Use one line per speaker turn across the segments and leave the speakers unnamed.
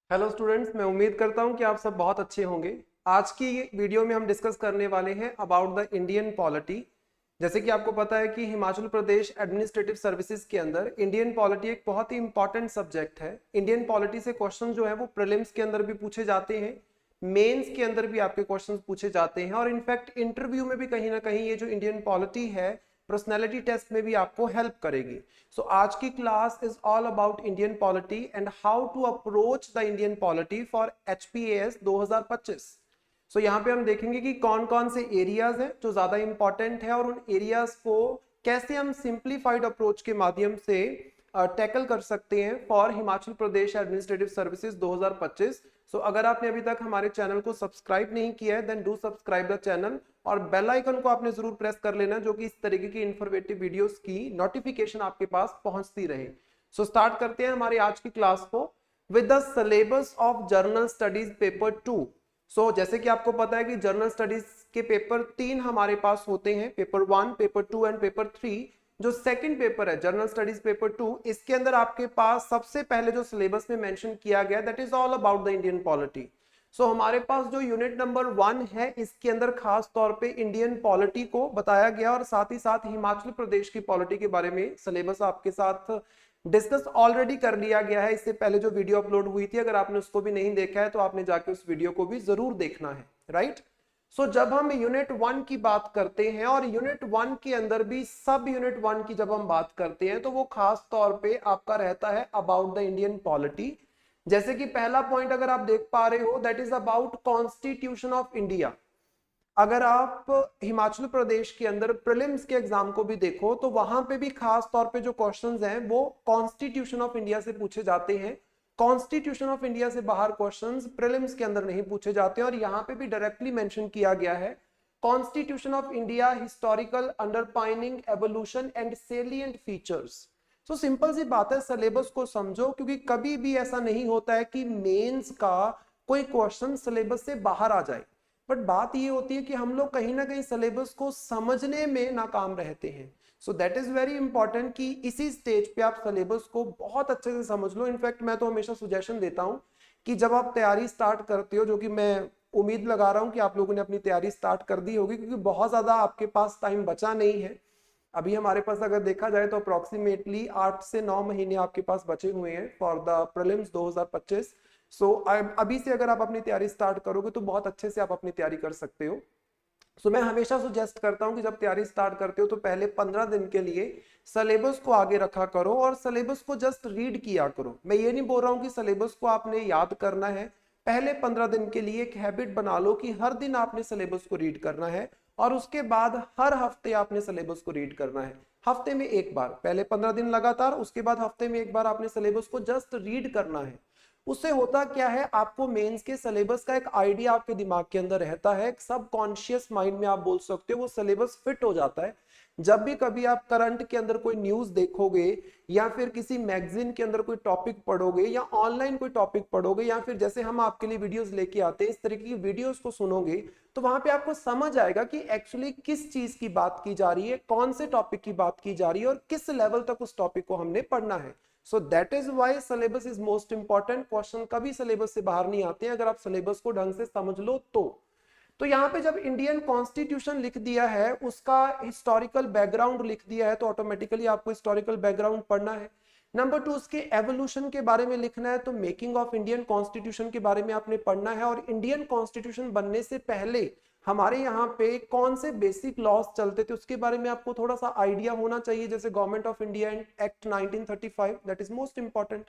Hello students, मैं उम्मीद करता हूं कि आप सब बहुत अच्छे होंगे। आज की वीडियो में हम डिस्कस करने वाले हैं अबाउट द इंडियन पॉलिटी। जैसे कि आपको पता है कि हिमाचल प्रदेश एडमिनिस्ट्रेटिव सर्विसेज के अंदर इंडियन पॉलिटी एक बहुत ही इंपॉर्टेंट सब्जेक्ट है। इंडियन पॉलिटी से क्वेश्चन जो है वो प्रीलिम्स के अंदर भी पूछे जाते हैं, मेंस के अंदर भी आपके क्वेश्चंस पूछे जाते हैं और इनफैक्ट इंटरव्यू में भी कहीं ना कहीं ये जो इंडियन पॉलिटी है पर्सनैलिटी टेस्ट में भी आपको हेल्प करेगी। सो आज की class is all about Indian polity and how to approach the Indian polity for HPAS 2025। So यहाँ पे हम देखेंगे कि कौन कौन से एरियाज हैं जो ज्यादा इंपॉर्टेंट है और उन एरियाज को कैसे हम सिंप्लीफाइड अप्रोच के माध्यम से टैकल कर सकते हैं for Himachal Pradesh administrative services 2025। सो अगर आपने अभी तक हमारे चैनल को सब्सक्राइब नहीं किया है then do subscribe the channel और बेल आइकन को आपने जरूर प्रेस कर लेना जो कि इस तरीके की इंफॉर्मेटिव वीडियोस की नोटिफिकेशन आपके पास पहुंचती रहे। सो स्टार्ट करते हैं हमारी आज की क्लास को with the syllabus of journal studies paper 2। सो जैसे कि आपको पता है कि जर्नल स्टडीज के पेपर 3 हमारे पास होते हैं, पेपर 1, पेपर 2 एंड पेपर 3। जो सेकंड पेपर है जर्नल स्टडीज पेपर 2, इसके अंदर आपके पास सबसे पहले जो सिलेबस में मेंशन किया गया that is all about the Indian polity. So हमारे पास जो यूनिट नंबर 1 है इसके अंदर खास तौर पे इंडियन पॉलिटी को बताया गया और साथ ही साथ हिमाचल प्रदेश की पॉलिटी के बारे में सिलेबस आपके साथ डिस्कस ऑलरेडी कर लिया गया है। इससे पहले जो वीडियो अपलोड हुई थी, अगर आपने उसको भी नहीं देखा है तो आपने जाके उस वीडियो को भी जरूर देखना है, राइट। सो जब हम यूनिट 1 की बात करते हैं और यूनिट 1 के अंदर भी सब यूनिट 1 की जब हम बात करते हैं तो वो खास तौर पे आपका रहता है अबाउट द इंडियन पॉलिटी। जैसे कि पहला पॉइंट अगर आप देख पा रहे हो that is about constitution of India. अगर आप हिमाचल प्रदेश के अंदर प्रीलिम्स के एग्जाम को भी देखो तो वहां पे भी खास तौर पे जो क्वेश्चंस हैं वो कॉन्स्टिट्यूशन ऑफ इंडिया से पूछे जाते हैं। कॉन्स्टिट्यूशन ऑफ इंडिया से बाहर क्वेश्चंस प्रीलिम्स के अंदर नहीं पूछे जाते और यहाँ पे भी डायरेक्टली मेंशन किया गया है constitution of India historical underpinning evolution and salient features. तो सिंपल सी बात है, सिलेबस को समझो क्योंकि कभी भी ऐसा नहीं होता है कि मेंस का कोई क्वेश्चन सिलेबस से बाहर आ जाए। बट बात ये होती है कि हम लोग कहीं ना कहीं सिलेबस को समझने में नाकाम रहते हैं। सो दैट इज वेरी इंपॉर्टेंट कि इसी स्टेज पे आप सिलेबस को बहुत अच्छे से समझ लो। इनफैक्ट मैं तो हमेशा सुजेशन देता हूं कि जब आप तैयारी स्टार्ट करते हो, जो कि मैं उम्मीद लगा रहा हूं कि आप लोगों ने अपनी तैयारी स्टार्ट कर दी होगी क्योंकि बहुत ज्यादा आपके पास टाइम बचा नहीं है। अभी हमारे पास अगर देखा जाए तो अप्रोक्सीमेटली 8 से 9 महीने आपके पास बचे हुए हैं फॉर द प्रीलिम्स 2025। सो अभी से अगर आप अपनी तैयारी स्टार्ट करोगे तो बहुत अच्छे से आप अपनी तैयारी कर सकते हो। सो मैं हमेशा सुजेस्ट करता हूं कि जब तैयारी स्टार्ट करते हो तो पहले 15 दिन के लिए सिलेबस को आगे रखा करो और सिलेबस को जस्ट रीड किया करो। मैं ये नहीं बोल रहा हूं कि सिलेबस को आपने याद करना है। पहले 15 दिन के लिए एक हैबिट बना लो कि हर दिन आपने सिलेबस को रीड करना है और उसके बाद हर हफ्ते आपने सिलेबस को रीड करना है। हफ्ते में एक बार, पहले 15 दिन लगातार, उसके बाद हफ्ते में एक बार आपने सिलेबस को जस्ट रीड करना है। उससे होता क्या है, आपको मेंस के सिलेबस का एक आइडिया आपके दिमाग के अंदर रहता है, एक सबकॉन्शियस माइंड में आप बोल सकते हो वो सिलेबस फिट हो जाता है। जब भी कभी आप करंट के अंदर कोई न्यूज देखोगे या फिर किसी मैगजीन के अंदर कोई टॉपिक पढ़ोगे या ऑनलाइन कोई टॉपिक पढ़ोगे या फिर जैसे हम आपके लिए वीडियोस लेके आते हैं इस तरीके की वीडियोस को सुनोगे तो वहां पे आपको समझ आएगा कि एक्चुअली किस चीज की बात की जा रही है, कौन से टॉपिक की बात की जा रही है और किस लेवल तक उस टॉपिक को हमने पढ़ना है। So that is why syllabus is most important. Question कभी सिलेबस से बाहर नहीं आते हैं अगर आप सिलेबस को ढंग से समझ लो तो यहाँ पे जब इंडियन कॉन्स्टिट्यूशन लिख दिया है, उसका हिस्टोरिकल बैकग्राउंड लिख दिया है तो ऑटोमेटिकली आपको हिस्टोरिकल बैकग्राउंड पढ़ना है। नंबर 2, उसके एवोल्यूशन के बारे में लिखना है तो मेकिंग ऑफ इंडियन कॉन्स्टिट्यूशन के बारे में आपने पढ़ना है और इंडियन कॉन्स्टिट्यूशन बनने से पहले हमारे यहाँ पे कौन से बेसिक लॉज चलते थे उसके बारे में आपको थोड़ा सा आइडिया होना चाहिए, जैसे government of India act 1935, that is most important.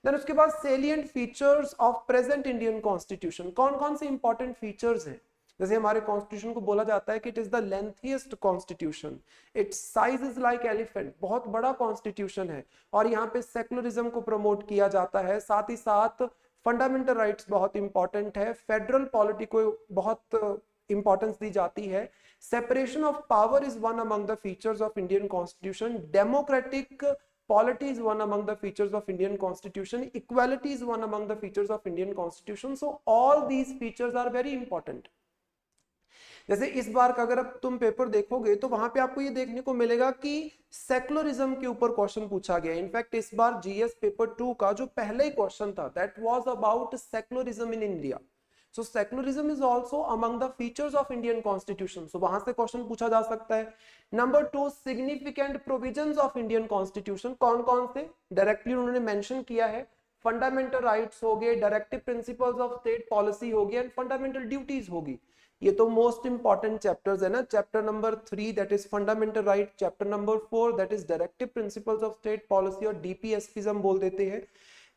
Then उसके बाद salient features of present Indian constitution, कौन कौन से इंपॉर्टेंट फीचर्स हैं। जैसे हमारे कॉन्स्टिट्यूशन को बोला जाता है कि it is the lengthiest constitution, it's size is like elephant, बहुत बड़ा कॉन्स्टिट्यूशन है और यहाँ पे सेकुलरिज्म को प्रमोट किया जाता है। साथ ही साथ फंडामेंटल राइट्स बहुत इंपॉर्टेंट है, फेडरल पॉलिटी को बहुत इंपॉर्टेंस दी जाती है। Separation of power is one among the features of Indian constitution, democratic polity is one among the features of Indian constitution, equality is one among the features of Indian constitution. So all these features are very important. जैसे इस बार का अगर अब तुम paper देखोगे तो वहां पे आपको ये देखने को मिलेगा कि सेक्युलरिज्म के ऊपर क्वेश्चन पूछा गया। इनफैक्ट इस बार जीएस पेपर 2 का जो पहला ही क्वेश्चन था that was about secularism in India. So secularism is also among the features of Indian constitution, so वहां से क्वेश्चन पूछा जा सकता है। Number 2, significant provisions of Indian constitution, कौन कौन से डायरेक्टली उन्होंने मेंशन किया है। फंडामेंटल राइट्स हो गए, directive principles of state policy हो गया एंड फंडामेंटल ड्यूटीज होगी। ये तो मोस्ट इंपॉर्टेंट चैप्टर्स है ना। Chapter number 3 that is fundamental right, chapter number 4 that is directive principles of state policy और डीपीएसपी हम बोल देते हैं।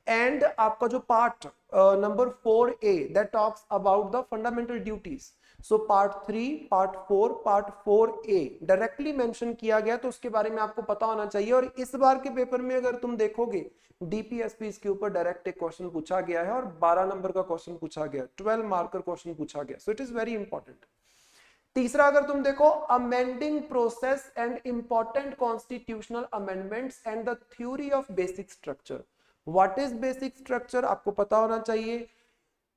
एंड आपका जो part number 4A that talks about the fundamental duties. So part 3, part 4, part 4A directly mention किया गया, तो उसके बारे में आपको पता होना चाहिए। और इस बार के पेपर में अगर तुम देखोगे डीपीएसपी इसके ऊपर डायरेक्ट एक क्वेश्चन पूछा गया है और 12 नंबर का क्वेश्चन पूछा गया, 12 मार्कर क्वेश्चन पूछा गया। सो इट इज वेरी इंपॉर्टेंट। तीसरा अगर तुम देखो, amending process and important constitutional amendments and the theory of basic structure. What is basic structure आपको पता होना चाहिए।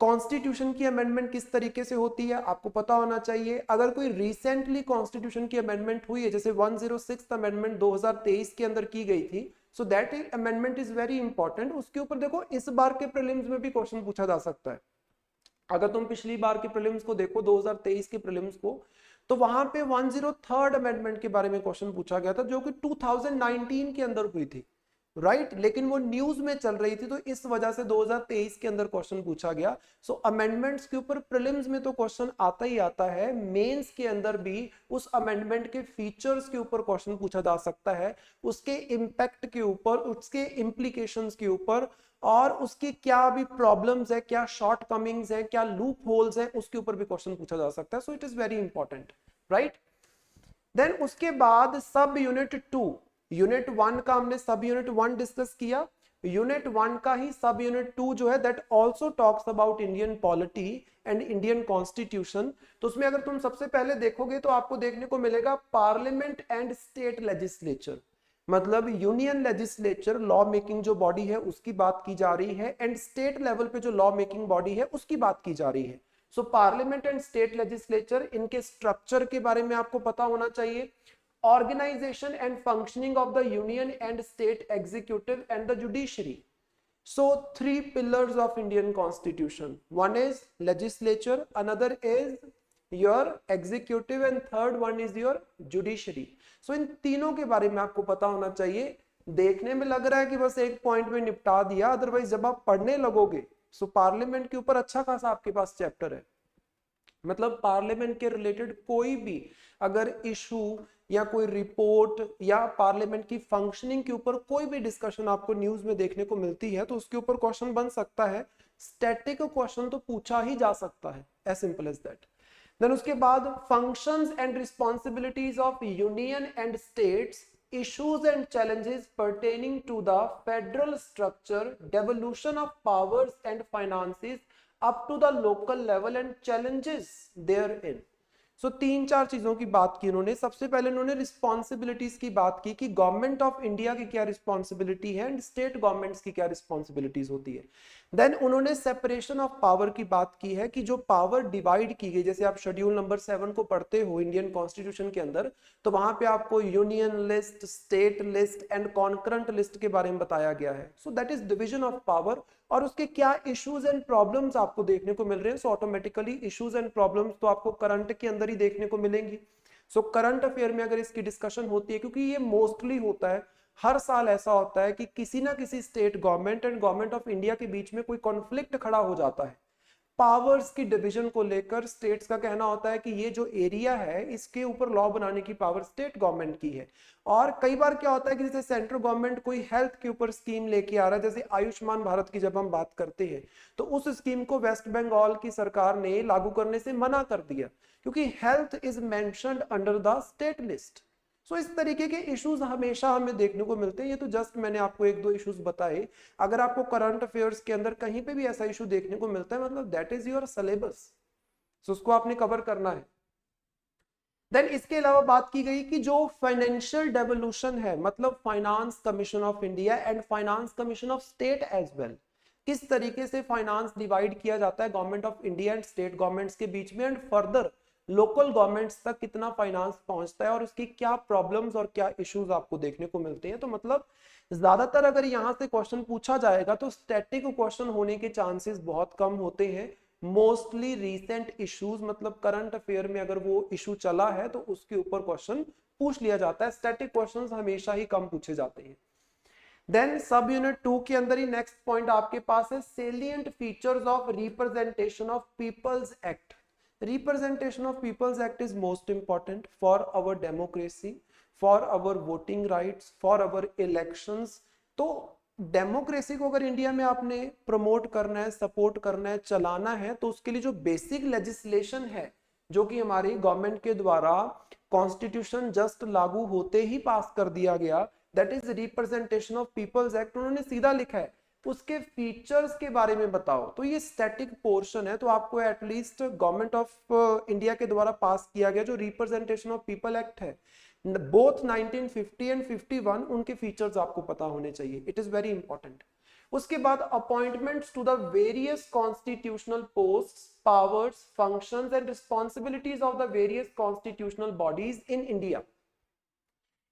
कॉन्स्टिट्यूशन की अमेंडमेंट किस तरीके से होती है आपको पता होना चाहिए। अगर कोई रिसेंटली कॉन्स्टिट्यूशन की अमेंडमेंट हुई है, जैसे 106 अमेंडमेंट 2023 के अंदर की गई थी, so that amendment is very important. उसके ऊपर देखो इस बार के प्रीलिम्स में भी क्वेश्चन पूछा जा सकता है। अगर तुम पिछली बार के प्रीलिम्स को देखो 2023 के प्रीलिम्स को, तो वहां पे 103rd अमेंडमेंट के बारे में क्वेश्चन पूछा गया था जो कि 2019 के अंदर हुई थी, राइट लेकिन वो न्यूज में चल रही थी, तो इस वजह से 2023 के अंदर क्वेश्चन पूछा गया। सो अमेंडमेंट्स के ऊपर प्रीलिम्स में तो क्वेश्चन आता ही आता है, मेंस के अंदर भी उस अमेंडमेंट के फीचर्स के ऊपर क्वेश्चन पूछा जा सकता है, उसके इंपैक्ट के ऊपर, उसके इंप्लीकेशंस के ऊपर, और उसकी क्या भी प्रॉब्लम्स है, क्या शॉर्ट कमिंग्स है, क्या लूप होल्स है, उसके ऊपर भी क्वेश्चन पूछा जा सकता है। So it is very important, right. Then उसके बाद सब यूनिट 2, यूनिट 1 का हमने सब यूनिट 1 डिस्कस किया, यूनिट 1 का ही सब यूनिट 2 जो है that also talks about Indian polity and Indian constitution. तो उसमें अगर तुम सबसे पहले देखोगे तो आपको देखने को मिलेगा पार्लियामेंट एंड स्टेट लेजिस्लेचर, मतलब यूनियन लेजिस्लेचर लॉ मेकिंग जो बॉडी है उसकी बात की जा रही है, एंड स्टेट लेवल पे जो लॉ मेकिंग बॉडी है उसकी बात की जा रही है। So parliament and state legislature, इनके स्ट्रक्चर के बारे में आपको पता होना चाहिए। Organization and functioning of the union and state executive and the judiciary. So 3 pillars of Indian constitution. One is legislature, another is your executive and third one is your judiciary. So इन तीनों के बारे में आपको पता होना चाहिए। देखने में लग रहा है कि बस एक पॉइंट में निपटा दिया, अदरवाइज जब आप पढ़ने लगोगे सो पार्लियामेंट के ऊपर अच्छा खासा आपके पास चैप्टर है। मतलब पार्लियामेंट के रिलेटेड कोई भी अगर इशू या कोई रिपोर्ट या पार्लियामेंट की फंक्शनिंग के ऊपर कोई भी डिस्कशन आपको न्यूज में देखने को मिलती है तो उसके ऊपर क्वेश्चन बन सकता है। स्टैटिक क्वेश्चन तो पूछा ही जा सकता है, as simple as that. Then उसके बाद functions and responsibilities of union and states, issues and challenges pertaining to the federal structure, devolution of powers and finances up to the local level and challenges therein. सो 3-4 चीजों की बात की उन्होंने। सबसे पहले उन्होंने रिस्पॉन्सिबिलिटीज की बात की कि गवर्नमेंट ऑफ इंडिया की क्या रिस्पॉन्सिबिलिटी है एंड स्टेट गवर्नमेंट्स की क्या रिस्पॉन्सिबिलिटीज होती है। देन उन्होंने सेपरेशन ऑफ पावर की बात की है कि जो पावर डिवाइड की गई, जैसे आप शेड्यूल नंबर 7 को पढ़ते हो इंडियन कॉन्स्टिट्यूशन के अंदर, तो वहां पे आपको union list, state list and concurrent list के बारे में बताया गया है। So that is division of power, और उसके क्या इश्यूज एंड प्रॉब्लम्स आपको देखने को मिल रहे हैं। So automatically issues and problems तो आपको करंट के अंदर ही देखने को मिलेंगी। सो करंट अफेयर में अगर इसकी डिस्कशन होती है, क्योंकि ये मोस्टली होता है हर साल ऐसा होता है कि किसी ना किसी state government and government of India के बीच में कोई कॉन्फ्लिक्ट खड़ा हो जाता है पावर्स की डिवीजन को लेकर। स्टेट्स का कहना होता है कि ये जो एरिया है इसके ऊपर लॉ बनाने की पावर स्टेट गवर्नमेंट की है। और कई बार क्या होता है कि जैसे सेंट्रल गवर्नमेंट कोई हेल्थ के ऊपर स्कीम लेके आ रहा है, जैसे आयुष्मान भारत की जब हम बात करते हैं तो उस स्कीम को वेस्ट बंगाल की सरकार ने लागू करने से मना कर दिया क्योंकि health is mentioned under the state list. So इस तरीके के इश्यूज हमेशा हमें देखने को मिलते हैं। ये तो जस्ट मैंने आपको 1-2 इश्यूज बताए। अगर आपको करंट अफेयर्स के अंदर कहीं पे भी ऐसा इशू देखने को मिलता है, मतलब दैट इज योर सिलेबस, सो उसको आपने कवर करना है। देन इसके अलावा बात की गई कि जो फाइनेंशियल डेवोल्यूशन है, मतलब finance commission of India and finance commission of state as well, किस तरीके से फाइनेंस डिवाइड किया जाता है government of India and state governments के बीच में, एंड फर्दर लोकल गवर्नमेंट्स तक कितना फाइनेंस पहुंचता है और उसकी क्या प्रॉब्लम्स और क्या इश्यूज आपको देखने को मिलते हैं। तो मतलब ज्यादातर अगर यहाँ से क्वेश्चन पूछा जाएगा तो स्टैटिक क्वेश्चन होने के चांसेस बहुत कम होते हैं। मोस्टली रीसेंट इश्यूज मतलब करंट अफेयर में अगर वो इशू चला है तो उसके ऊपर क्वेश्चन पूछ लिया जाता है। स्टैटिक क्वेश्चंस हमेशा ही कम पूछे जाते हैं। देन सब यूनिट 2 के अंदर ही नेक्स्ट पॉइंट आपके पास है salient features of representation of peoples act. Representation of peoples act is most important for our democracy, for our voting rights, for our elections. तो डेमोक्रेसी को अगर इंडिया में आपने प्रमोट करना है, सपोर्ट करना है, चलाना है, तो उसके लिए जो बेसिक लेजिस्लेशन है जो कि हमारी गवर्नमेंट के द्वारा कॉन्स्टिट्यूशन जस्ट लागू होते ही पास कर दिया गया, that is representation of peoples act, उन्होंने सीधा लिखा है उसके फीचर्स के बारे में बताओ। तो ये स्टैटिक पोर्शन है, तो आपको एटलीस्ट गवर्नमेंट ऑफ इंडिया के द्वारा पास किया गया जो रिप्रेजेंटेशन ऑफ पीपल एक्ट है, बोथ 1950 एंड 51, उनके फीचर्स आपको पता होने चाहिए। It is very important. उसके बाद appointments to the various constitutional posts, powers, functions and responsibilities of the various constitutional bodies in India.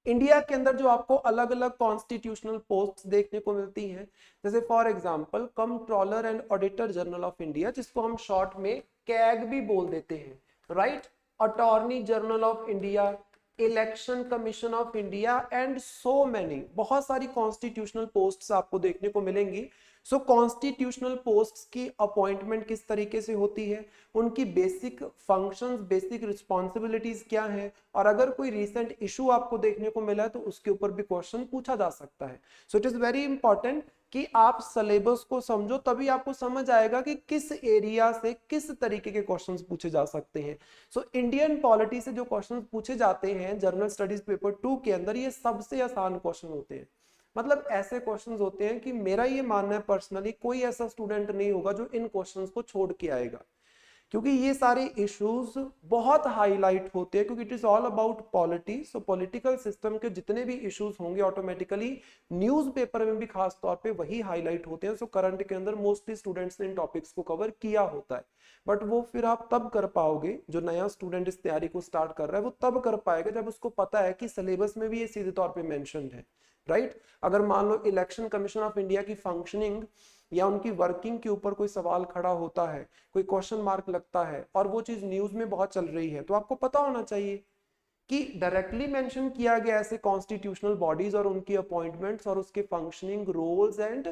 India के अंदर जो आपको अलग अलग कॉन्स्टिट्यूशनल पोस्ट देखने को मिलती हैं, जैसे for example controller and auditor general of India, जिसको हम शॉर्ट में कैग भी बोल देते हैं, right, attorney general of India, election commission of India and so many, बहुत सारी कॉन्स्टिट्यूशनल पोस्ट्स आपको देखने को मिलेंगी। सो कॉन्स्टिट्यूशनल पोस्ट्स की अपॉइंटमेंट किस तरीके से होती है, उनकी बेसिक फंक्शंस, बेसिक रिस्पॉन्सिबिलिटीज क्या हैं, और अगर कोई रिसेंट इशू आपको देखने को मिला है तो उसके ऊपर भी क्वेश्चन पूछा जा सकता है। So it is very important कि आप सिलेबस को समझो, तभी आपको समझ आएगा कि किस एरिया से किस तरीके के क्वेश्चंस पूछे जा सकते हैं। सो इंडियन पॉलिटी से जो क्वेश्चंस पूछे जाते हैं जनरल स्टडीज पेपर 2 के अंदर, ये सबसे आसान क्वेश्चन होते हैं। मतलब ऐसे क्वेश्चंस होते हैं कि मेरा ये मानना है पर्सनली, कोई ऐसा स्टूडेंट नहीं होगा जो इन क्वेश्चंस को छोड़ के आएगा, क्योंकि ये सारे इश्यूज बहुत हाईलाइट होते हैं, क्योंकि it is all about polity. So political system के जितने भी इश्यूज होंगे ऑटोमेटिकली न्यूज़पेपर में भी खास तौर पे वही हाईलाइट होते हैं। सो करंट के अंदर मोस्टली स्टूडेंट्स ने इन टॉपिक्स को कवर किया होता है, बट वो फिर आप तब कर पाओगे, जो नया स्टूडेंट इस तैयारी को स्टार्ट कर रहा है वो तब कर पाएगा जब उसको पता है कि सिलेबस में भी ये सीधे तौर पे मेंशन्ड है, राइट। अगर मान लो इलेक्शन कमीशन ऑफ इंडिया की फंक्शनिंग या उनकी वर्किंग के ऊपर कोई सवाल खड़ा होता है, कोई क्वेश्चन मार्क लगता है और वो चीज न्यूज में बहुत चल रही है, तो आपको पता होना चाहिए कि डायरेक्टली मेंशन किया गया ऐसे कॉन्स्टिट्यूशनल बॉडीज और उनकी अपॉइंटमेंट्स और उसके फंक्शनिंग, रोल्स एंड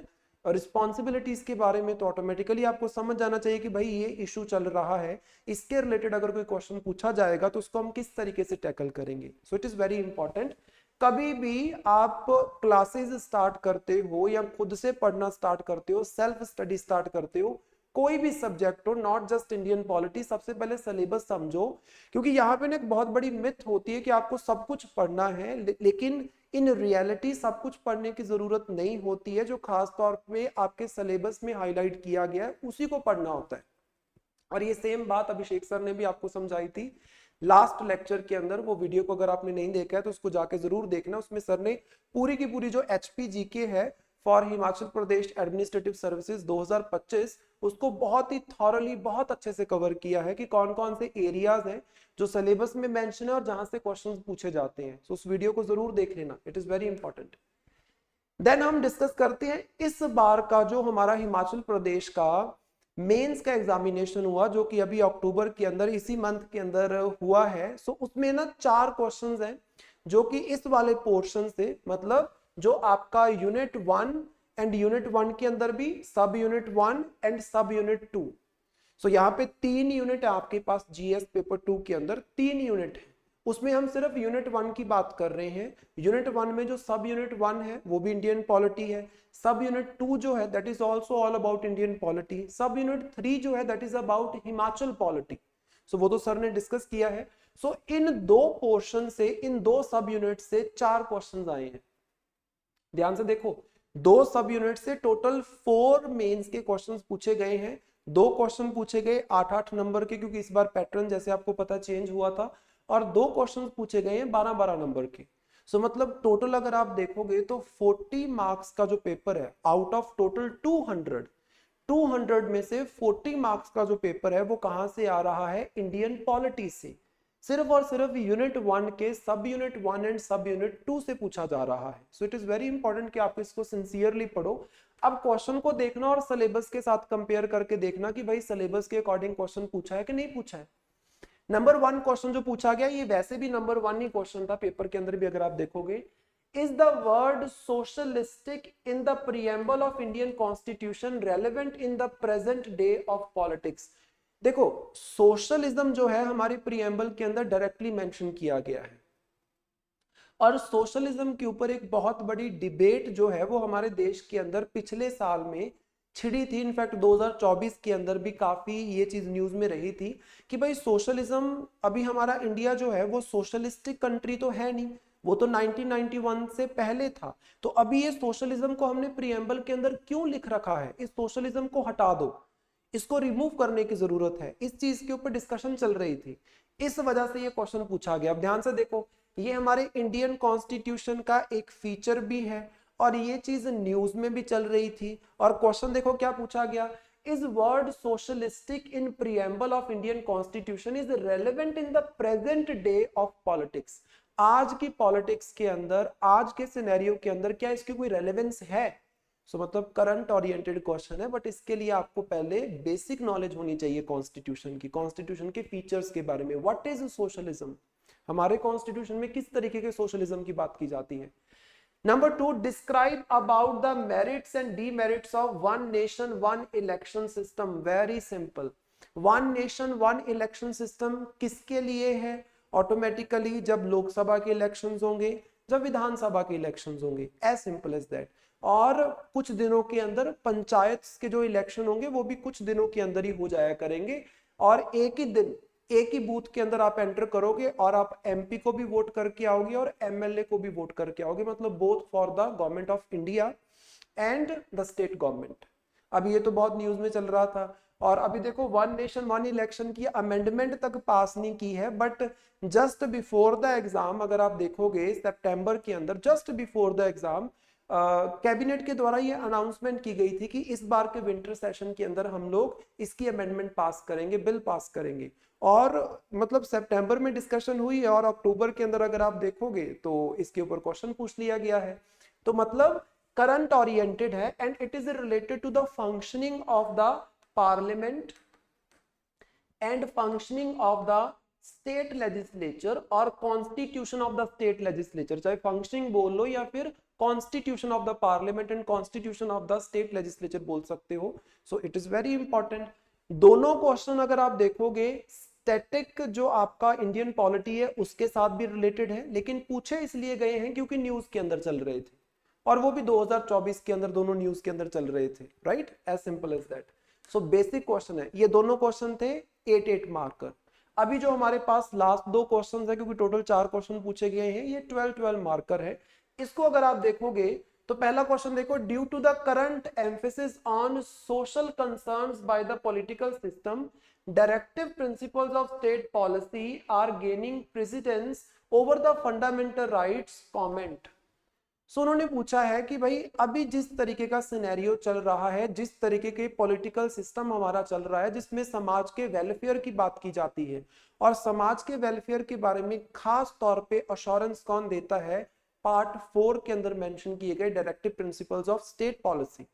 रिस्पॉन्सिबिलिटीज के बारे में, तो ऑटोमेटिकली आपको समझ जाना चाहिए कि भाई ये इशू चल रहा है, इसके रिलेटेड अगर कोई क्वेश्चन पूछा जाएगा तो उसको हम किस तरीके से टैकल करेंगे। सो इट इज वेरी इंपॉर्टेंट। कभी भी आप क्लासेस स्टार्ट करते हो या खुद से पढ़ना स्टार्ट करते हो, सेल्फ स्टडी स्टार्ट करते हो, कोई भी सब्जेक्ट हो, नॉट जस्ट इंडियन पॉलिटी, सबसे पहले सिलेबस समझो। क्योंकि यहाँ पे ना एक बहुत बड़ी मिथ होती है कि आपको सब कुछ पढ़ना है, लेकिन इन रियलिटी सब कुछ पढ़ने की जरूरत नहीं होती है। जो खास तौर पे आपके सिलेबस में हाईलाइट किया गया है उसी को पढ़ना होता है। और ये सेम बात अभिषेक सर ने भी आपको समझाई थी लास्ट लेक्चर के अंदर। वो वीडियो को अगर आपने नहीं देखा है तो उसको जाके जरूर देखना। उसमें सर ने पूरी की पूरी जो HPGK है for Himachal Pradesh administrative services 2025, उसको बहुत ही थॉरली, बहुत अच्छे से कवर किया है कि कौन कौन से एरियाज हैं जो सिलेबस में मेंशन है और जहां से क्वेश्चंस पूछे जाते हैं। सो उस वीडियो को जरूर देख लेना, it is very important. Then हम डिस्कस करते हैं इस बार का जो हमारा हिमाचल प्रदेश का मेंस का एग्जामिनेशन हुआ, जो कि अभी अक्टूबर के अंदर, इसी मंथ के अंदर हुआ है। सो उसमें ना 4 क्वेश्चंस हैं जो कि इस वाले पोर्शन से, मतलब जो आपका यूनिट 1 एंड यूनिट 1 के अंदर भी सब यूनिट 1 एंड सब यूनिट 2। सो यहाँ पे 3 यूनिट है आपके पास GS पेपर 2 के अंदर, 3 यूनिट है। उसमें हम सिर्फ यूनिट 1 की बात कर रहे हैं। यूनिट 1 में जो सब यूनिट 1 है वो भी इंडियन पॉलिटी है। सब यूनिट 2 जो है that is also all about Indian polity. Sub unit 3 जो है that is about Himachal polity. So वो तो सर ने डिस्कस किया है। सो इन 2 पोर्शन से, इन 2 सब यूनिट से 4 क्वेश्चंस आए हैं। ध्यान से देखो, 2 सब यूनिट से टोटल 4 मेंस के क्वेश्चंस पूछे गए हैं। 2 क्वेश्चन पूछे गए 8-8 नंबर के, क्योंकि इस बार पैटर्न जैसे आपको पता चेंज हुआ था, और 2 क्वेश्चन पूछे गए हैं 12-12 नंबर के। सो मतलब टोटल अगर आप देखोगे तो 40 मार्क्स का जो पेपर है आउट ऑफ टोटल 200, 200 में से 40 मार्क्स का जो पेपर है वो कहां से आ रहा है, इंडियन पॉलिटी से। सिर्फ और सिर्फ यूनिट 1 के सब यूनिट 1 एंड सब यूनिट 2 से पूछा जा रहा है। So it is very important कि आप इसको सिंसियरली पढ़ो। अब क्वेश्चन को देखना और सिलेबस के साथ कंपेयर करके देखना कि भाई सिलेबस के अकॉर्डिंग क्वेश्चन पूछा है कि नहीं पूछा है। नंबर 1 क्वेश्चन जो पूछा गया ये वैसे भी नंबर 1 ही क्वेश्चन था पेपर के अंदर भी, अगर आप देखोगे, is the word socialistic in the preamble of Indian constitution relevant in the present day of politics. देखो सोशलिज्म जो है हमारे प्रीएम्बल के अंदर डायरेक्टली मेंशन किया गया है, और सोशलिज्म के ऊपर एक बहुत बड़ी डिबेट जो है वो हमारे देश के अंदर पिछले साल में छिड़ी थी। इनफैक्ट 2024 के अंदर भी काफी ये चीज न्यूज में रही थी कि भाई सोशलिज्म, अभी हमारा इंडिया जो है वो सोशलिस्टिक कंट्री तो है नहीं, वो तो 1991 से पहले था। तो अभी ये सोशलिज्म को हमने प्रीएम्बल के अंदर क्यों लिख रखा है, इस सोशलिज्म को हटा दो, इसको रिमूव करने की जरूरत है, इस चीज के ऊपर डिस्कशन चल रही थी, इस वजह से ये क्वेश्चन पूछा गया। अब ध्यान से देखो, ये हमारे इंडियन कॉन्स्टिट्यूशन का एक फीचर भी है और ये चीज न्यूज में भी चल रही थी। और क्वेश्चन देखो क्या पूछा गया, is word socialistic in preamble of Indian constitution is relevant in the present day of politics. आज की पॉलिटिक्स के अंदर, आज के सिनेरियो के अंदर क्या इसकी कोई रेलेवेंस है। मतलब करंट ओरिएंटेड क्वेश्चन है, बट इसके लिए आपको पहले बेसिक नॉलेज होनी चाहिए कॉन्स्टिट्यूशन की, कॉन्स्टिट्यूशन के फीचर्स के बारे में। व्हाट इज सोशलिज्म, हमारे कॉन्स्टिट्यूशन में किस तरीके के सोशलिज्म की बात की जाती है। Number 2, describe about the merits and demerits of one nation one election system. Very simple, one nation one election system किसके लिए है, ऑटोमेटिकली जब लोकसभा के इलेक्शंस होंगे, जब विधानसभा के इलेक्शंस होंगे, एज सिंपल एज दैट। और कुछ दिनों के अंदर पंचायत के जो इलेक्शन होंगे वो भी कुछ दिनों के अंदर ही हो जाया करेंगे, और एक ही दिन एक ही बूथ के अंदर आप एंटर करोगे और आप एमपी को भी वोट करके आओगे और एमएलए को भी वोट करके आओगे, मतलब both for the government of India and the state government. अभी ये तो बहुत न्यूज में चल रहा था। और अभी देखो वन नेशन वन इलेक्शन की अमेंडमेंट तक पास नहीं की है, but just before the exam अगर आप देखोगे सितंबर के अंदर, just before the exam cabinet के द्वारा ये अनाउंसमेंट की गई थी कि इस बार के विंटर सेशन के अंदर हम लोग इसकी अमेंडमेंट पास करेंगे, बिल पास करेंगे। और मतलब सितंबर में डिस्कशन हुई है और अक्टूबर के अंदर अगर आप देखोगे तो इसके ऊपर क्वेश्चन पूछ लिया गया है। तो मतलब करंट ओरिएंटेड है and it is related to the functioning of the parliament and functioning of the state legislature और constitution of the state legislature. चाहे फंक्शनिंग बोल लो या फिर constitution of the parliament and constitution of the state legislature बोल सकते हो। So it is very important. दोनों क्वेश्चन अगर आप देखोगे स्टैटिक जो आपका इंडियन पॉलिटी है उसके साथ भी रिलेटेड है, लेकिन पूछे इसलिए गए हैं क्योंकि न्यूज के अंदर चल रहे थे, और वो भी 2024 के अंदर दोनों न्यूज के अंदर चल रहे थे, right, as simple as that. So basic question है, ये दोनों क्वेश्चन थे 8-8 मार्कर। अभी जो हमारे पास लास्ट दो क्वेश्चन है, क्योंकि टोटल 4 क्वेश्चन पूछे गए हैं, ये 12-12 मार्कर है। इसको अगर आप देखोगे तो पहला क्वेश्चन देखो, due to the current emphasis on social concerns by the political system, directive principles of state policy are gaining precedence over the fundamental rights, comment. So उन्होंने पूछा है कि भाई अभी जिस तरीके का सिनेरियो चल रहा है, जिस तरीके के पॉलिटिकल सिस्टम हमारा चल रहा है, जिसमें समाज के वेलफेयर की बात की जाती है, और समाज के वेलफेयर के बारे में खास तौर पे अश्योरेंस कौन देता है, पार्ट 4 के अंदर मेंशन किए गए directive principles of state policy.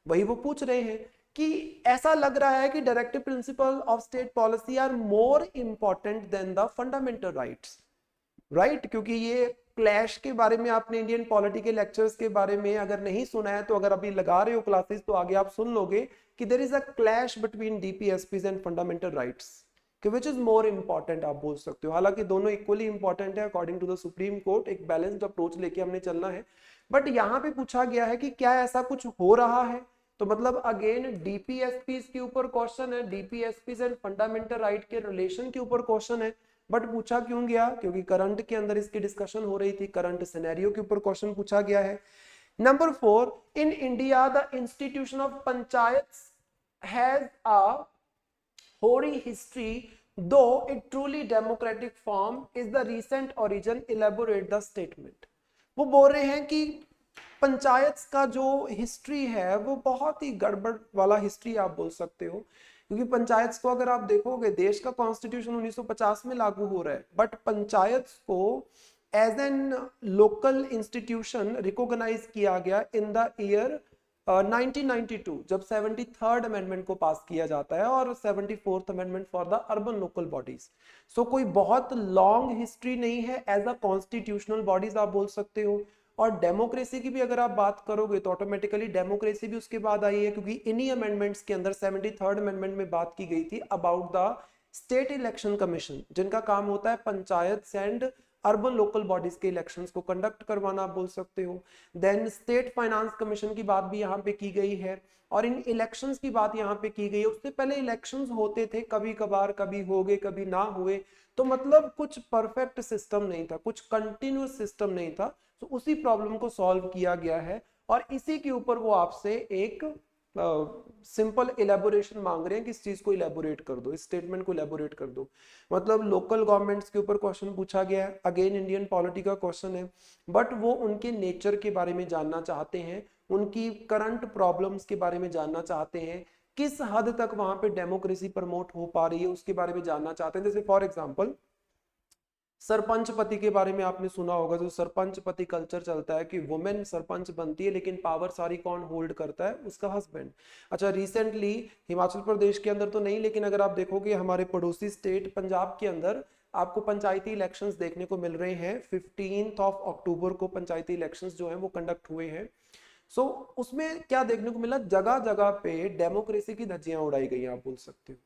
वही वो पूछ रहे हैं कि ऐसा लग रहा है कि directive principle of state policy are more important than the fundamental rights, right. क्योंकि ये क्लैश के बारे में आपने इंडियन पॉलिटी के लेक्चर्स के बारे में अगर नहीं सुना है तो अगर अभी लगा रहे हो क्लासेस तो आगे आप सुन लोगे कि there is a clash between DPSPs and fundamental rights, कि विच इज मोर इंपॉर्टेंट आप बोल सकते हो। हालांकि दोनों इक्वली इंपॉर्टेंट है according to the Supreme Court, एक बैलेंस्ड अप्रोच लेके हमने चलना है। बट यहाँ पे पूछा गया है कि क्या ऐसा कुछ हो रहा है, तो मतलब अगेन डीपीएसपीज के ऊपर क्वेश्चन है, डीपीएसपीज एंड फंडामेंटल राइट के रिलेशन के ऊपर क्वेश्चन है। बट पूछा क्यों गया, क्योंकि करंट के अंदर इसकी डिस्कशन हो रही थी, करंट सिनेरियो के ऊपर क्वेश्चन पूछा गया है। Number 4, in India the institution of panchayat has a hoary history, though it truly democratic form is the recent origin, elaborate the statement। वो बोल रहे हैं कि पंचायत का जो हिस्ट्री है वो बहुत ही गड़बड़ वाला हिस्ट्री आप बोल सकते हो, क्योंकि पंचायत को अगर आप देखोगे देश का कॉन्स्टिट्यूशन 1950 में लागू हो रहा है, बट पंचायत को as an local institution recognise किया गया इन द ईयर 1992, जब 73rd अमेंडमेंट को पास किया जाता है और 74th amendment for the urban local bodies. So कोई बहुत लॉन्ग हिस्ट्री नहीं है एज अ कॉन्स्टिट्यूशनल बॉडीज आप बोल सकते हो। और डेमोक्रेसी की भी अगर आप बात करोगे तो ऑटोमेटिकली डेमोक्रेसी भी उसके बाद आई है, क्योंकि इन्हीं अमेंडमेंट्स के अंदर 73rd अमेंडमेंट में बात की गई थी about the state election commission, जिनका काम होता है panchayat and urban local bodies के इलेक्शंस को कंडक्ट करवाना आप बोल सकते हो। देन स्टेट फाइनेंस कमीशन की बात भी यहाँ पे की गई है, और इन इलेक्शंस की बात यहाँ पे की गई है। उससे पहले इलेक्शंस होते थे, कभी कभार, कभी हो गए कभी ना हुए, तो मतलब कुछ परफेक्ट सिस्टम नहीं था, कुछ कंटिन्यूस सिस्टम नहीं था। तो उसी प्रॉब्लम को सॉल्व किया गया है, और इसी के ऊपर वो आपसे एक सिंपल इलेबोरेशन मांग रहे हैं कि इस चीज को इलेबोरेट कर दो, इस स्टेटमेंट को इलेबोरेट कर दो। मतलब लोकल गवर्नमेंट्स के ऊपर क्वेश्चन पूछा गया है, अगेन इंडियन पॉलिटी का क्वेश्चन है, बट वो उनके नेचर के बारे में जानना चाहते हैं, उनकी करंट प्रॉब्लम्स के बारे में जानना चाहते हैं, किस हद तक वहां पे डेमोक्रेसी प्रमोट हो पा रही है उसके बारे में जानना चाहते हैं। जैसे फॉर एग्जाम्पल सरपंच पति के बारे में आपने सुना होगा, जो सरपंच पति कल्चर चलता है कि वुमेन सरपंच बनती है लेकिन पावर सारी कौन होल्ड करता है, उसका हस्बैंड। अच्छा, रिसेंटली हिमाचल प्रदेश के अंदर तो नहीं, लेकिन अगर आप देखोगे हमारे पड़ोसी स्टेट पंजाब के अंदर आपको पंचायती इलेक्शंस देखने को मिल रहे हैं। 15 अक्टूबर को पंचायती इलेक्शंस जो है वो कंडक्ट हुए हैं। सो उसमें क्या देखने को मिला, जगह जगह पे डेमोक्रेसी की धज्जियां उड़ाई गई, आप बोल सकते हो।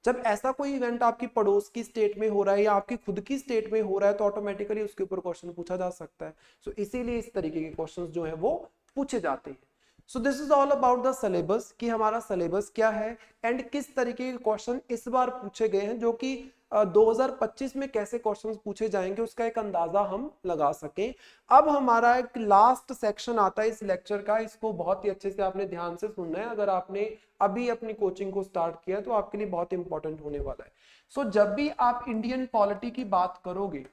जब ऐसा कोई इवेंट आपकी पड़ोस की स्टेट में हो रहा है या आपकी खुद की स्टेट में हो रहा है तो ऑटोमेटिकली उसके ऊपर क्वेश्चन पूछा जा सकता है। सो इसीलिए इस तरीके के क्वेश्चंस जो है वो पूछे जाते हैं। So this is all about the syllabus, कि हमारा सिलेबस क्या है एंड किस तरीके के क्वेश्चन इस बार पूछे गए हैं, जो कि 2025 में कैसे क्वेश्चंस पूछे जाएंगे उसका एक अंदाजा हम लगा सकें। अब हमारा एक लास्ट सेक्शन आता है इस लेक्चर का, इसको बहुत ही अच्छे से आपने ध्यान से सुनना है। अगर आपने अभी अपनी कोचिंग को स्टार्ट किया तो आपके लिए बहुत इंपॉर्टेंट होने वाला है। सो जब भी आप इंडियन पॉलिटी की बात करोगे,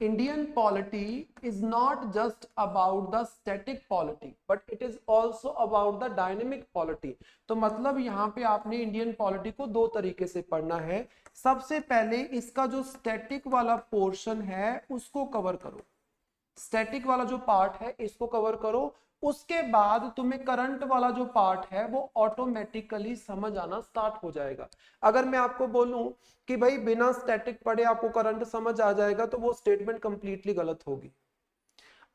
Indian polity is not just about the static polity, but it is also about the dynamic polity। तो मतलब यहाँ पे आपने इंडियन पॉलिटी को दो तरीके से पढ़ना है। सबसे पहले इसका जो स्टैटिक वाला पोर्शन है उसको कवर करो, स्टैटिक वाला जो पार्ट है इसको कवर करो। उसके बाद तुम्हें करंट वाला जो पार्ट है वो ऑटोमेटिकली समझ आना स्टार्ट हो जाएगा। अगर मैं आपको बोलूं कि भाई बिना स्टैटिक पढ़े आपको करंट समझ आ जाएगा तो वो स्टेटमेंट कंप्लीटली गलत होगी।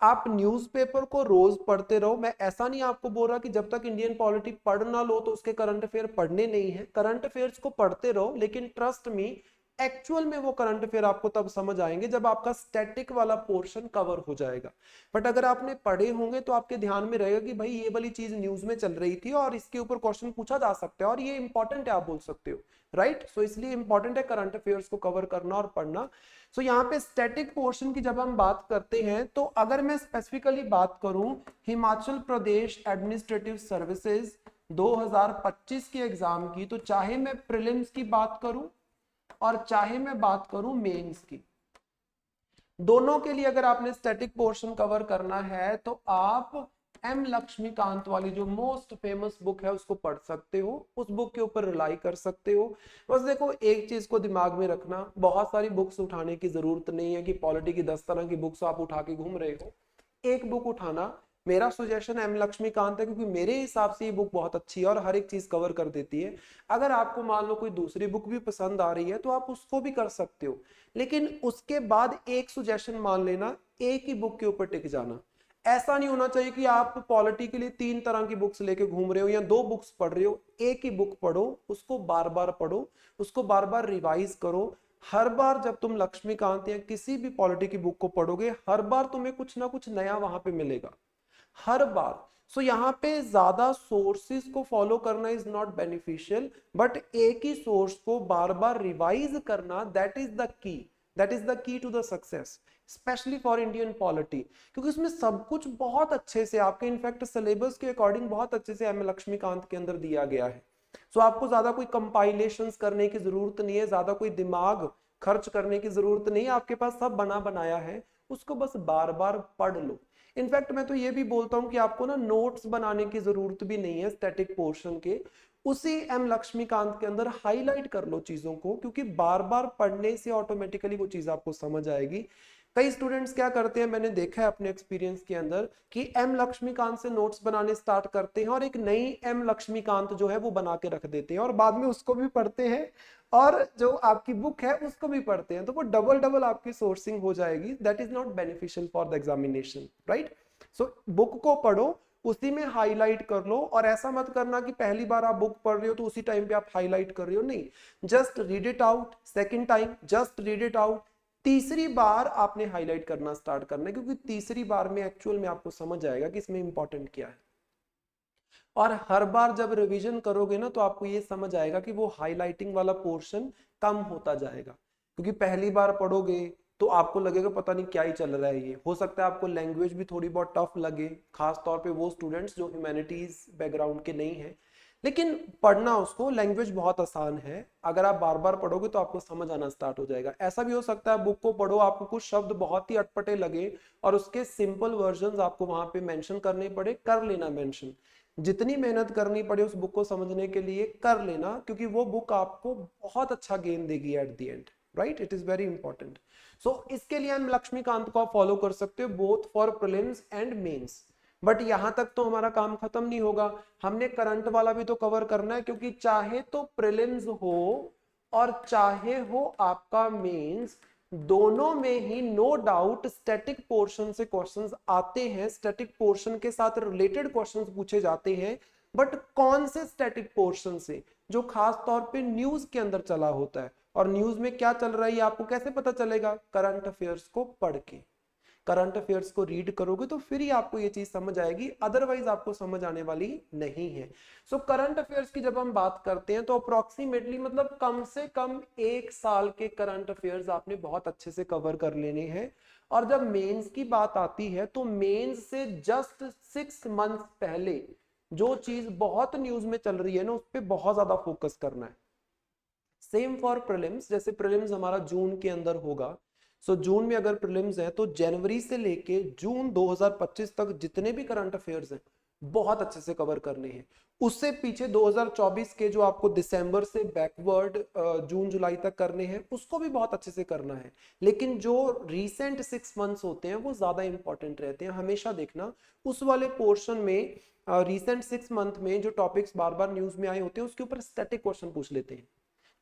आप न्यूज़पेपर को रोज पढ़ते रहो, मैं ऐसा नहीं आपको बोल रहा कि जब तक इंडियन पॉलिटी पढ़ ना लो तो उसके करंट अफेयर पढ़ने नहीं है। करंट अफेयर्स को पढ़ते रहो, लेकिन ट्रस्ट मी एक्चुअल में वो करंट अफेयर आपको तब समझ आएंगे जब आपका स्टैटिक वाला पोर्शन कवर हो जाएगा। बट अगर आपने पढ़े होंगे तो आपके ध्यान में रहेगा कि भाई ये वाली चीज न्यूज में चल रही थी और इसके ऊपर क्वेश्चन पूछा जा सकता है और ये इंपॉर्टेंट है, आप बोल सकते हो, राइट। सो इसलिए इंपॉर्टेंट है करंट अफेयर्स को कवर करना और पढ़ना। सो यहाँ पे स्टैटिक पोर्शन की जब हम बात करते हैं तो अगर मैं स्पेसिफिकली बात करूं हिमाचल प्रदेश एडमिनिस्ट्रेटिव सर्विसेज 2025 के एग्जाम की, तो चाहे मैं प्रीलिम्स की बात करूं और चाहे मैं बात करूं मेंस की, दोनों के लिए अगर आपने स्टैटिक पोर्शन कवर करना है तो आप एम लक्ष्मीकांत वाली जो मोस्ट फेमस बुक है उसको पढ़ सकते हो, उस बुक के ऊपर रिलाई कर सकते हो। बस देखो एक चीज को दिमाग में रखना, बहुत सारी बुक्स उठाने की जरूरत नहीं है कि पॉलिटी की 10 तरह की बुक्स आप उठा के घूम रहे हो। एक बुक उठाना, मेरा सजेशन एम लक्ष्मीकांत है, क्योंकि मेरे हिसाब से ये बुक बहुत अच्छी है और हर एक चीज कवर कर देती है। अगर आपको मान लो कोई दूसरी बुक भी पसंद आ रही है तो आप उसको भी कर सकते हो, लेकिन उसके बाद एक सजेशन मान लेना, एक ही बुक के ऊपर टिक जाना। ऐसा नहीं होना चाहिए कि आप पॉलिटी के लिए 3 तरह की बुक्स लेके घूम रहे हो या 2 बुक्स पढ़ रहे हो। एक ही बुक पढ़ो, उसको बार बार पढ़ो, उसको बार बार रिवाइज करो। हर बार जब तुम लक्ष्मीकांत या किसी भी पॉलिटी की बुक को पढ़ोगे, हर बार तुम्हें कुछ ना कुछ नया वहां पे मिलेगा, हर बार। सो यहाँ पे ज्यादा सोर्सेज को फॉलो करना इज नॉट बेनिफिशियल, बट एक ही सोर्स को बार बार रिवाइज करना, that is the key, that is the key to the success, specially for Indian polity, क्योंकि उसमें सब कुछ बहुत अच्छे से आपके इनफैक्ट सिलेबस के अकॉर्डिंग बहुत अच्छे से एम लक्ष्मीकांत के अंदर दिया गया है। सो आपको ज्यादा कोई कंपाइलेशंस करने की जरूरत नहीं है, ज्यादा कोई दिमाग खर्च करने की जरूरत नहीं है, आपके पास सब बना बनाया है, उसको बस बार बार पढ़ लो। इनफैक्ट मैं तो ये भी बोलता हूँ कि आपको ना नोट्स बनाने की जरूरत भी नहीं है स्टैटिक पोर्शन के, उसी एम लक्ष्मीकांत के अंदर हाईलाइट कर लो चीजों को, क्योंकि बार बार पढ़ने से ऑटोमेटिकली वो चीज आपको समझ आएगी। कई स्टूडेंट्स क्या करते हैं, मैंने देखा है अपने एक्सपीरियंस के अंदर, कि एम लक्ष्मीकांत से नोट्स बनाने स्टार्ट करते हैं और एक नई एम लक्ष्मीकांत जो है वो बना के रख देते हैं और बाद में उसको भी पढ़ते हैं और जो आपकी बुक है उसको भी पढ़ते हैं, तो वो डबल डबल आपकी सोर्सिंग हो जाएगी। That is not beneficial for the examination, right. So book को पढ़ो, उसी में हाईलाइट कर लो, और ऐसा मत करना कि पहली बार आप बुक पढ़ रहे हो तो उसी टाइम पे आप हाईलाइट कर रहे हो, नहीं, just read it out, second time just read it out, तीसरी बार आपने हाईलाइट करना स्टार्ट करना है, क्योंकि तीसरी बार में एक्चुअल में आपको समझ आएगा कि इसमें इंपॉर्टेंट क्या है। और हर बार जब रिवीजन करोगे ना तो आपको ये समझ आएगा कि वो हाईलाइटिंग वाला पोर्शन कम होता जाएगा, क्योंकि पहली बार पढ़ोगे तो आपको लगेगा पता नहीं क्या ही चल रहा है, ये हो सकता है आपको लैंग्वेज भी थोड़ी बहुत टफ लगे, खास तौर पे वो स्टूडेंट्स जो ह्यूमैनिटीज बैकग्राउंड के नहीं हैं, लेकिन पढ़ना उसको, लैंग्वेज बहुत आसान है, अगर आप बार बार पढ़ोगे तो आपको समझ आना स्टार्ट हो जाएगा। ऐसा भी हो सकता है बुक को पढ़ो, आपको कुछ शब्द बहुत ही अटपटे लगे और उसके सिंपल वर्जन आपको वहां पे मेंशन करने पड़े, कर लेना मेंशन, जितनी मेहनत करनी पड़े उस बुक को समझने के लिए कर लेना, क्योंकि वो बुक आपको बहुत अच्छा गेन देगी at the end, right. It is very important. So इसके लिए हम लक्ष्मीकांत को आप फॉलो कर सकते हो both for prelims and mains. But यहां तक तो हमारा काम खत्म नहीं होगा, हमने करंट वाला भी तो कवर करना है, क्योंकि चाहे तो प्रीलिम्स हो और चाहे हो आपका मेंस, दोनों में ही नो डाउट स्टैटिक पोर्शन से क्वेश्चंस आते हैं, स्टैटिक पोर्शन के साथ रिलेटेड क्वेश्चंस पूछे जाते हैं। बट कौन से स्टैटिक पोर्शन से, जो खास तौर पे न्यूज के अंदर चला होता है, और न्यूज में क्या चल रहा है आपको कैसे पता चलेगा, करंट अफेयर्स को पढ़ के, करंट अफेयर्स को रीड करोगे तो फिर ही आपको ये चीज समझ आएगी, अदरवाइज आपको समझ आने वाली नहीं है। सो करंट अफेयर्स की जब हम बात करते हैं तो अप्रोक्सीमेटली मतलब कम से कम 1 साल के करंट अफेयर्स आपने बहुत अच्छे से कवर कर लेने हैं। और जब मेंस की बात आती है तो मेंस से जस्ट 6 मंथ्स पहले जो चीज बहुत न्यूज में चल रही है ना, उस पर बहुत ज्यादा फोकस करना है। सेम फॉर प्रीलिम्स, जैसे प्रीलिम्स हमारा जून के अंदर होगा, सो जून में अगर प्रीलिम्स है तो जनवरी से लेके जून 2025 तक जितने भी करंट अफेयर्स हैं बहुत अच्छे से कवर करने हैं। उससे पीछे 2024 के जो आपको दिसंबर से बैकवर्ड जून जुलाई तक करने हैं उसको भी बहुत अच्छे से करना है। लेकिन जो रीसेंट 6 मंथ्स होते हैं वो ज्यादा इंपॉर्टेंट रहते हैं, हमेशा देखना उस वाले पोर्शन में, रिसेंट 6 मंथ में जो टॉपिक्स बार बार न्यूज में आए होते हैं उसके ऊपर स्टैटिक क्वेश्चन पूछ लेते हैं।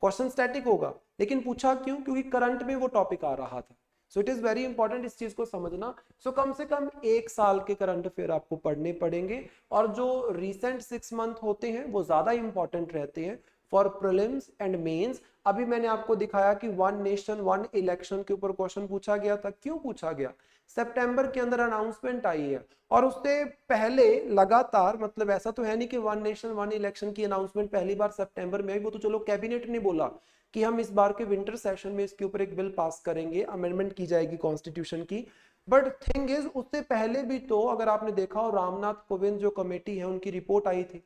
क्वेश्चन स्टैटिक होगा लेकिन पूछा क्यों, क्योंकि करंट में वो टॉपिक आ रहा था। सो इट इज वेरी इंपॉर्टेंट इस चीज को समझना। सो कम से कम 1 साल के करंट अफेयर आपको पढ़ने पड़ेंगे, और जो रिसेंट 6 मंथ होते हैं वो ज्यादा इंपॉर्टेंट रहते हैं फॉर प्रीलिम्स एंड मेंस। अभी मैंने आपको दिखाया कि वन नेशन वन इलेक्शन के ऊपर क्वेश्चन पूछा गया था, क्यों पूछा गया, सितंबर के अंदर अनाउंसमेंट आई है, और उससे पहले लगातार, मतलब ऐसा तो है नहीं कि वन नेशन वन इलेक्शन की अनाउंसमेंट पहली बार सितंबर में आई, वो तो चलो कैबिनेट ने बोला कि हम इस बार के विंटर सेशन में इसके ऊपर एक बिल पास करेंगे, अमेंडमेंट की जाएगी कॉन्स्टिट्यूशन की। बट थिंग इज उससे पहले भी तो अगर आपने देखा हो, रामनाथ कोविंद जो कमेटी है उनकी रिपोर्ट आई थी,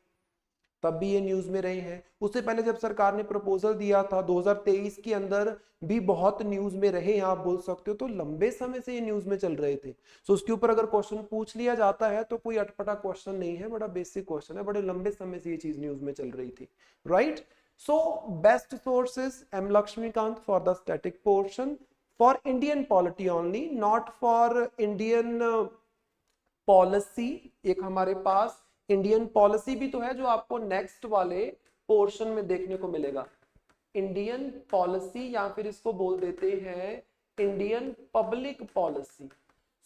तब भी ये न्यूज में रहे हैं। उससे पहले जब सरकार ने प्रपोजल दिया था 2023 के अंदर भी बहुत न्यूज में रहे हैं, आप बोल सकते हो, तो लंबे समय से ये न्यूज में चल रहे थे। सो उसके ऊपर अगर क्वेश्चन पूछ लिया जाता है तो कोई अटपटा क्वेश्चन नहीं है, बड़ा बेसिक क्वेश्चन है, बड़े लंबे समय से ये चीज न्यूज में चल रही थी, right. So best sources M Laxmikanth for the static portion for Indian polity only, not for Indian policy. एक हमारे पास इंडियन पॉलिसी भी तो है जो आपको नेक्स्ट वाले पोर्शन में देखने को मिलेगा, इंडियन पॉलिसी, या फिर इसको बोल देते हैं Indian public policy.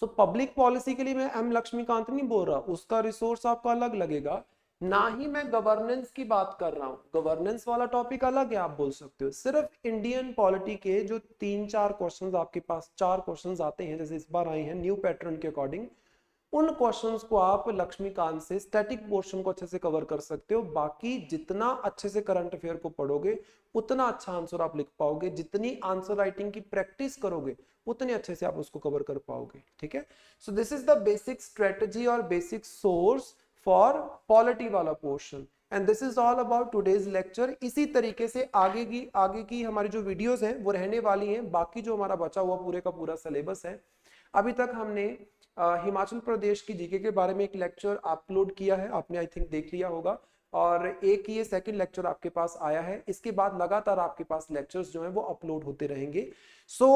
So public policy के लिए मैं एम लक्ष्मीकांत नहीं बोल रहा, उसका रिसोर्स आपको अलग लगेगा, ना ही मैं गवर्नेंस की बात कर रहा हूं, गवर्नेंस वाला टॉपिक अलग है, आप बोल सकते हो। सिर्फ इंडियन पॉलिटी के जो 3-4 क्वेश्चंस आपके पास, 4 क्वेश्चंस आते हैं जैसे इस बार आए हैं न्यू पैटर्न के अकॉर्डिंग, उन क्वेश्चंस को आप लक्ष्मीकांत से स्टैटिक पोर्शन को अच्छे से कवर कर सकते हो। बाकी जितना अच्छे से करंट अफेयर को पढ़ोगे उतना अच्छा आंसर आप लिख पाओगे, जितनी आंसर राइटिंग की प्रैक्टिस करोगे उतने अच्छे से आप उसको कवर कर पाओगे, ठीक है। So this is the basic strategy और बेसिक सोर्स फॉर पॉलिटी वाला portion, and this is all about today's lecture. इसी तरीके से आगे की हमारी जो वीडियोस हैं वो रहने वाली हैं, बाकी जो हमारा बचा हुआ पूरे का पूरा सिलेबस है। अभी तक हमने हिमाचल प्रदेश की जीके के बारे में एक लेक्चर अपलोड किया है, आपने आई थिंक देख लिया होगा, और एक ये सेकंड लेक्चर आपके पास आया है। इसके बाद लगातार आपके पास लेक्चर्स जो हैं वो अपलोड होते रहेंगे। सो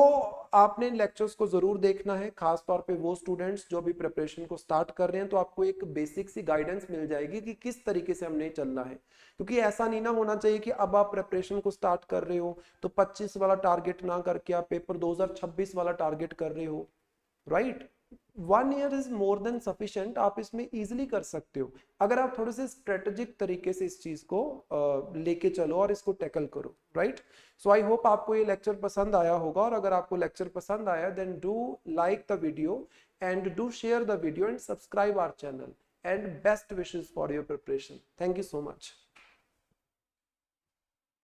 आपने लेक्चर्स को जरूर देखना है, खास तौर पे वो स्टूडेंट्स जो भी प्रिपरेशन को स्टार्ट कर रहे हैं, तो आपको एक बेसिक सी गाइडेंस मिल जाएगी कि किस तरीके से हमने चलना है। क्योंकि ऐसा नहीं ना होना चाहिए कि अब आप प्रिपरेशन को स्टार्ट कर रहे हो तो 25 वाला टारगेट ना करके आप पेपर 2026 वाला टारगेट कर रहे हो, right. 1 year is more than sufficient, आप इसमें इजीली कर सकते हो अगर आप थोड़े से स्ट्रेटेजिक तरीके से इस चीज को लेके चलो और इसको टैकल करो, राइट। सो आई होप आपको ये लेक्चर पसंद आया होगा, और अगर आपको लेक्चर पसंद आया then do like the video and do share the video and subscribe our channel, and best wishes for your preparation. Thank you so much.